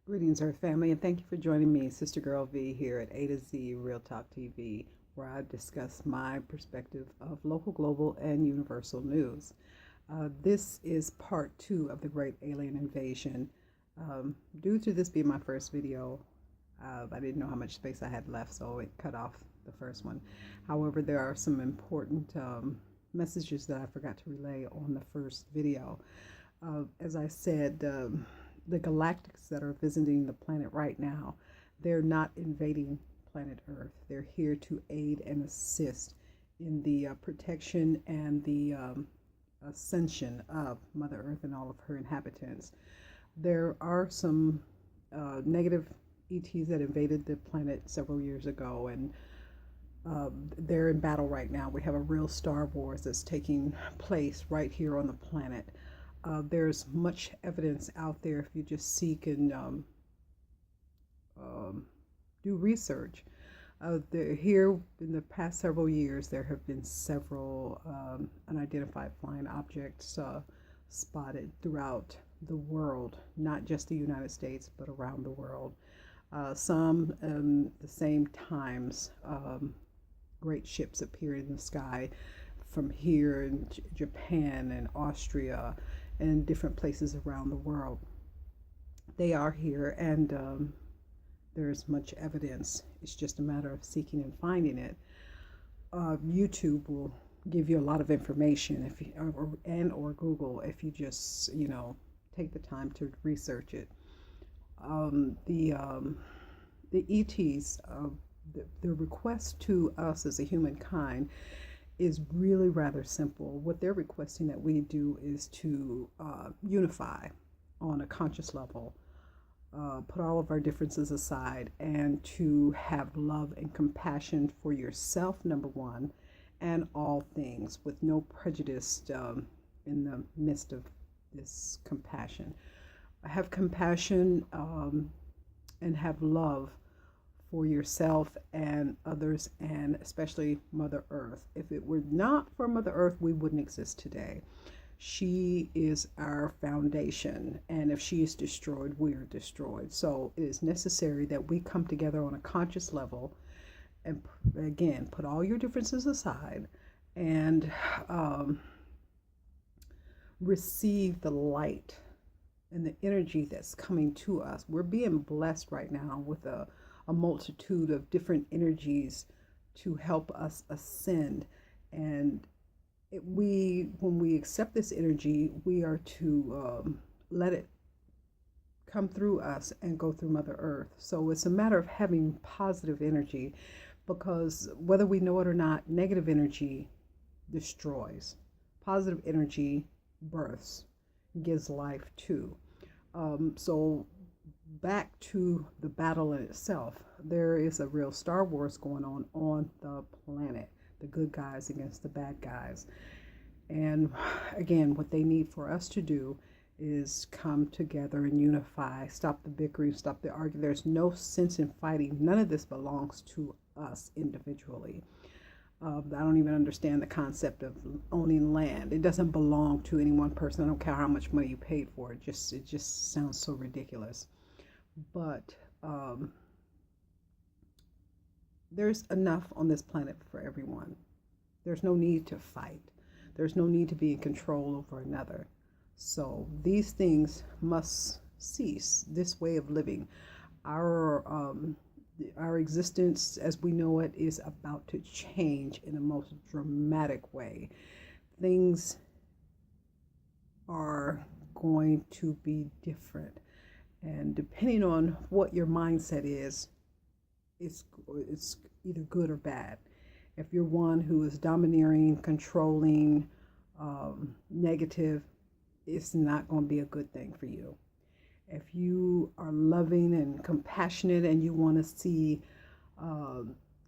Greetings, Earth family, and thank you for joining me, Sister Girl V, here at A to Z Real Talk TV, where I discuss my perspective of local, global, and universal news. This is part two of the Great Alien Invasion. Due to this being my first video, I didn't know how much space I had left, so it cut off the first one. However, there are some important messages that I forgot to relay on the first video. As I said, the galactics that are visiting the planet right now, they're not invading planet Earth. They're here to aid and assist in the protection and the ascension of Mother Earth and all of her inhabitants. There are some negative ETs that invaded the planet several years ago, and they're in battle right now. We have a real Star Wars that's taking place right here on the planet. There's much evidence out there if you just seek and do research. Here in the past several years, there have been several unidentified flying objects spotted throughout the world, not just the United States, but around the world. Some the same times, great ships appear in the sky from here in Japan and Austria and different places around the world. They are here, and there's much evidence. It's just a matter of seeking and finding it. YouTube will give you a lot of information if you, or Google, if you just take the time to research it. The ETs, the request to us as a humankind is really rather simple. What they're requesting that we do is to unify on a conscious level, put all of our differences aside, and to have love and compassion for yourself, number one, and all things, with no prejudice in the midst of this compassion. Have compassion and have love for yourself and others, and especially Mother Earth. If it were not for Mother Earth, we wouldn't exist today. She is our foundation, and if she is destroyed, we are destroyed. So it is necessary that we come together on a conscious level and, again, put all your differences aside and receive the light and the energy that's coming to us. We're being blessed right now with a multitude of different energies to help us ascend, and when we accept this energy, we are to let it come through us and go through Mother Earth. So it's a matter of having positive energy, because whether we know it or not, negative energy destroys. Positive energy births, gives life to. So back to the battle in itself, there is a real Star Wars going on the planet, the good guys against the bad guys. And again, what they need for us to do is come together and unify, stop the bickering, stop the arguing. There's no sense in fighting. None of this belongs to us individually. I don't even understand the concept of owning land. It doesn't belong to any one person. I don't care how much money you paid for it. It just sounds so ridiculous. But there's enough on this planet for everyone. There's no need to fight. There's no need to be in control over another. So these things must cease. This way of living, our existence as we know it is about to change in a most dramatic way. Things are going to be different. And depending on what your mindset is, it's either good or bad. If you're one who is domineering, controlling, negative, it's not going to be a good thing for you. If you are loving and compassionate and you want to see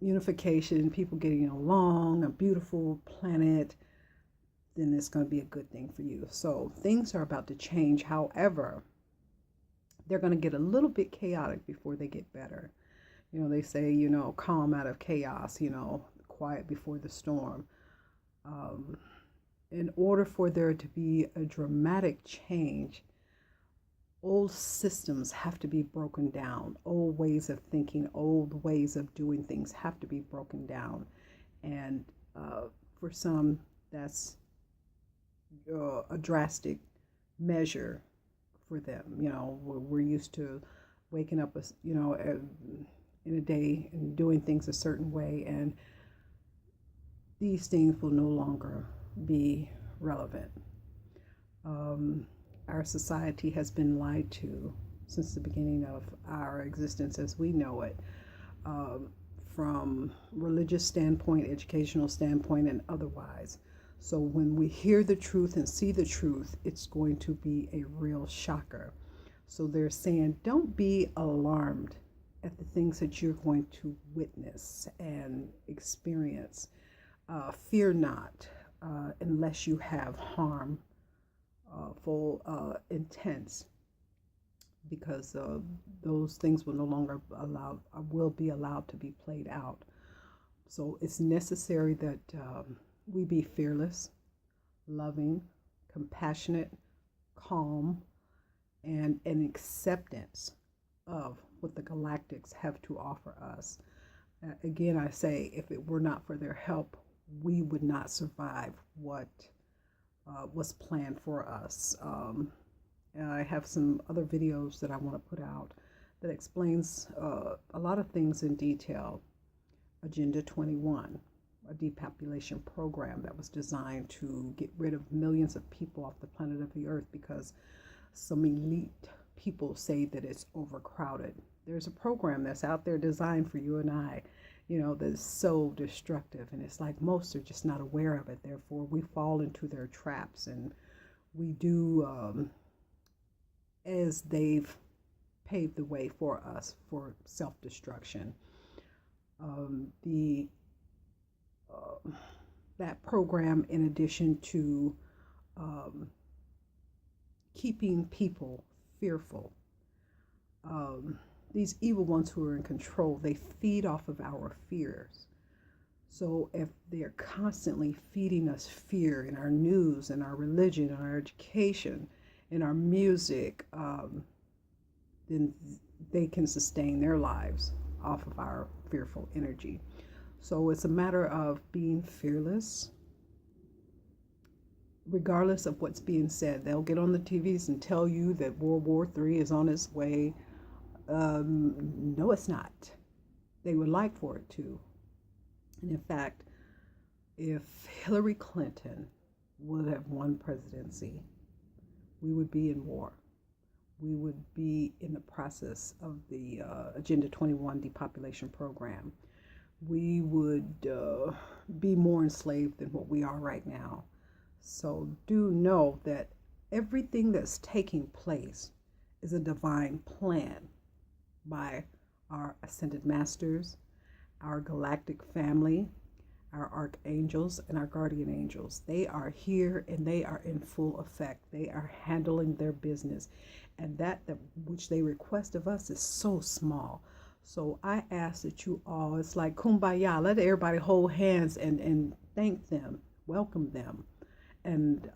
unification, people getting along, a beautiful planet, then it's going to be a good thing for you. So things are about to change. However, they're going to get a little bit chaotic before they get better. They say, calm out of chaos, quiet before the storm. In order for there to be a dramatic change, Old systems have to be broken down. Old ways of thinking, old ways of doing things have to be broken down. And for some, that's a drastic measure for them. We're used to waking up, in a day and doing things a certain way, and these things will no longer be relevant. Our society has been lied to since the beginning of our existence as we know it, from religious standpoint, educational standpoint, and otherwise. So when we hear the truth and see the truth, it's going to be a real shocker. So they're saying, don't be alarmed at the things that you're going to witness and experience. Fear not, unless you have harmful intents, because those things will no longer will be allowed to be played out. So it's necessary that we be fearless, loving, compassionate, calm, and an acceptance of what the galactics have to offer us. Again, I say, if it were not for their help, we would not survive what was planned for us. I have some other videos that I want to put out that explains a lot of things in detail. Agenda 21, a depopulation program that was designed to get rid of millions of people off the planet of the Earth because some elite people say that it's overcrowded. There's a program that's out there designed for you and I, that is so destructive. And it's like most are just not aware of it. Therefore, we fall into their traps, and we do as they've paved the way for us for self-destruction. That program, in addition to keeping people fearful, these evil ones who are in control, they feed off of our fears. So if they're constantly feeding us fear in our news, in our religion, in our education, in our music, then they can sustain their lives off of our fearful energy. So it's a matter of being fearless, regardless of what's being said. They'll get on the TVs and tell you that World War III is on its way. No, it's not. They would like for it to. And in fact, if Hillary Clinton would have won presidency, we would be in war. We would be in the process of the Agenda 21 depopulation program. We would be more enslaved than what we are right now. So do know that everything that's taking place is a divine plan by our ascended masters, our galactic family, our archangels, and our guardian angels. They are here and they are in full effect. They are handling their business. And that which they request of us is so small. So I ask that you all, it's like kumbaya, let everybody hold hands and thank them, welcome them, and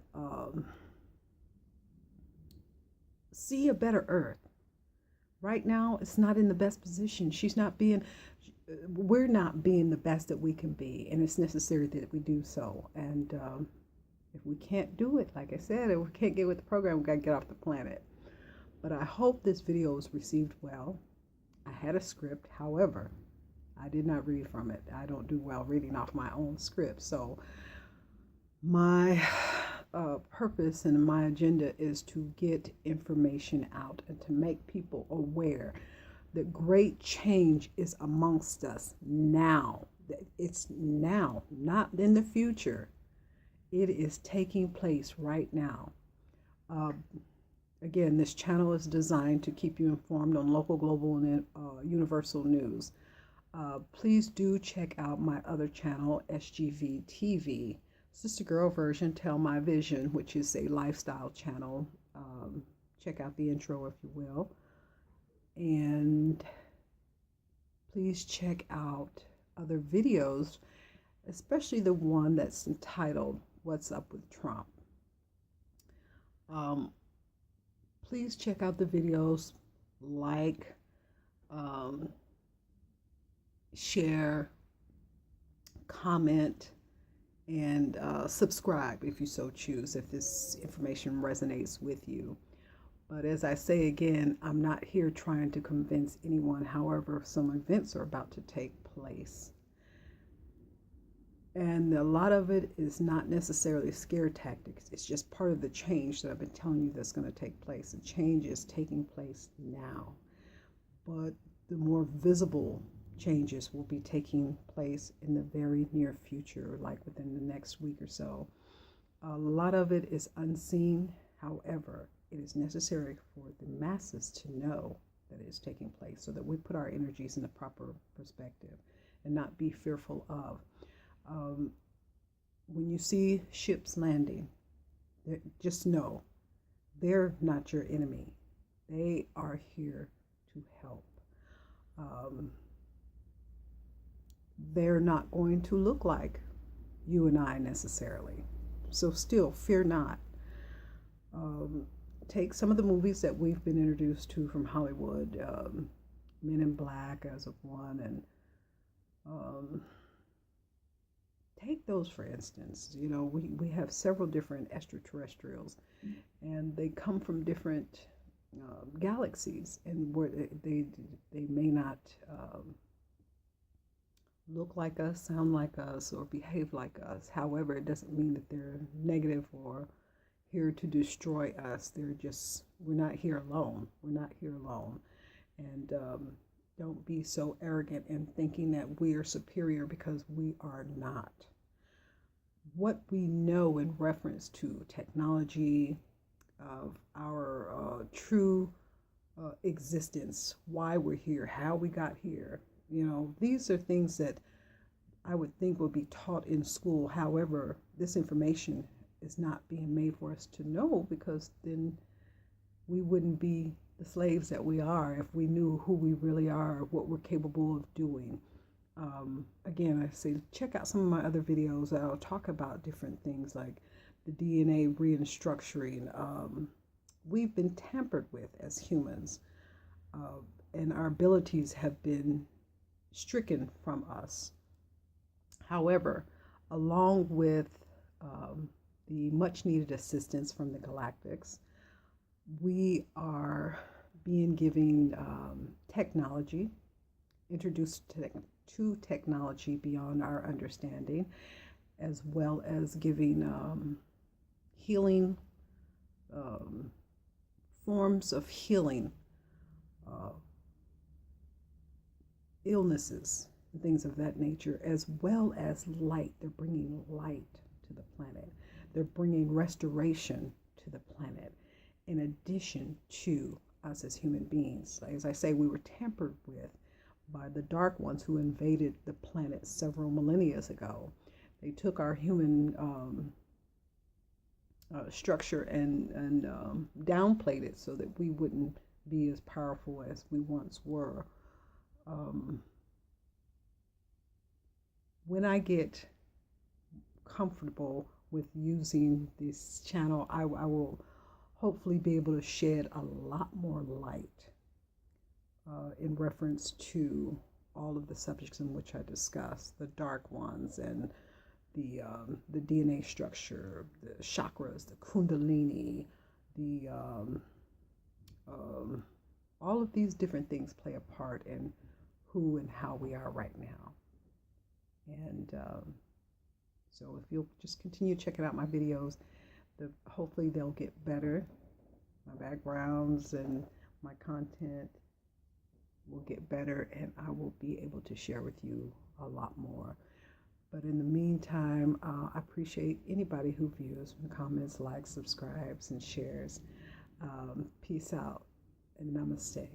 see a better earth. Right now, it's not in the best position. We're not being the best that we can be, and it's necessary that we do so. And if we can't do it, like I said, if we can't get with the program, we got to get off the planet. But I hope this video was received well. I had a script, however, I did not read from it. I don't do well reading off my own script. So my purpose and my agenda is to get information out and to make people aware that great change is amongst us now. It's now, not in the future. It is taking place right now. Again, this channel is designed to keep you informed on local, global, and universal news. Please do check out my other channel, SGV TV, Sister Girl version, Tell My Vision, which is a lifestyle channel. Check out the intro if you will. And please check out other videos, especially the one that's entitled What's Up with Trump. please check out the videos, like, um, share, comment, and subscribe if you so choose, if this information resonates with you. But as I say again, I'm not here trying to convince anyone. However, some events are about to take place. And a lot of it is not necessarily scare tactics. It's just part of the change that I've been telling you that's going to take place. The change is taking place now. But the more visible changes will be taking place in the very near future, like within the next week or so. A lot of it is unseen. However, it is necessary for the masses to know that it is taking place so that we put our energies in the proper perspective and not be fearful of. When you see ships landing, just know they're not your enemy. They are here to help. They're not going to look like you and I necessarily. So still, fear not. Take some of the movies that we've been introduced to from Hollywood, Men in Black as of one, and take those for instance. You know, we have several different extraterrestrials, and they come from different galaxies, and where they may not look like us, sound like us, or behave like us. However, it doesn't mean that they're negative or here to destroy us. We're not here alone. We're not here alone. And don't be so arrogant in thinking that we are superior, because we are not. What we know in reference to technology, of our true existence, why we're here, how we got here, these are things that I would think would be taught in school. However, this information is not being made for us to know, because then we wouldn't be the slaves that we are if we knew who we really are, what we're capable of doing. Again, I say check out some of my other videos that I'll talk about different things like the DNA restructuring. We've been tampered with as humans, and our abilities have been stricken from us. However, along with the much needed assistance from the Galactics, we are being given technology, introduced to technology beyond our understanding, as well as giving healing, forms of healing, illnesses, and things of that nature, as well as light. They're bringing light to the planet. They're bringing restoration to the planet, in addition to us as human beings. As I say, we were tampered with by the Dark Ones who invaded the planet several millennia ago. They took our human structure and downplayed it so that we wouldn't be as powerful as we once were. When I get comfortable with using this channel, I will hopefully be able to shed a lot more light in reference to all of the subjects in which I discuss, the Dark Ones and the DNA structure, the chakras, the Kundalini, the all of these different things play a part in who and how we are right now. And so if you'll just continue checking out my videos, hopefully they'll get better. My backgrounds and my content will get better, and I will be able to share with you a lot more. But in the meantime, I appreciate anybody who views, comments, likes, subscribes, and shares. Peace out, and namaste.